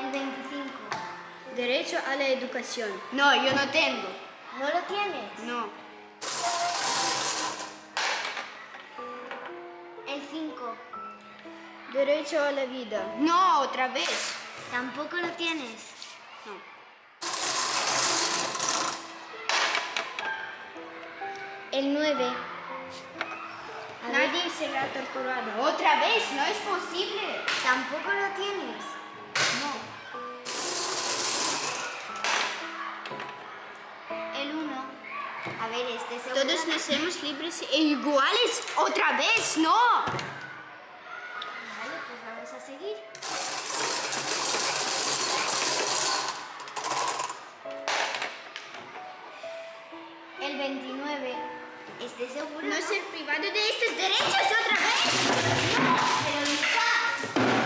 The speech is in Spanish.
El 25. Derecho a la educación. No, yo no tengo. ¿No lo tienes? No. El 5. Derecho a la vida. No, otra vez. ¿Tampoco lo tienes? No. El 9. Nadie será torturado. Otra vez, no es posible. ¿Tampoco lo tienes? No. El 1. A ver, este seguro. Todos nacemos libres e iguales. Otra vez, no. Vale, pues vamos a seguir. El 29. ¿Estás seguro? No ser privado de estos derechos otra vez. Pero Lucas.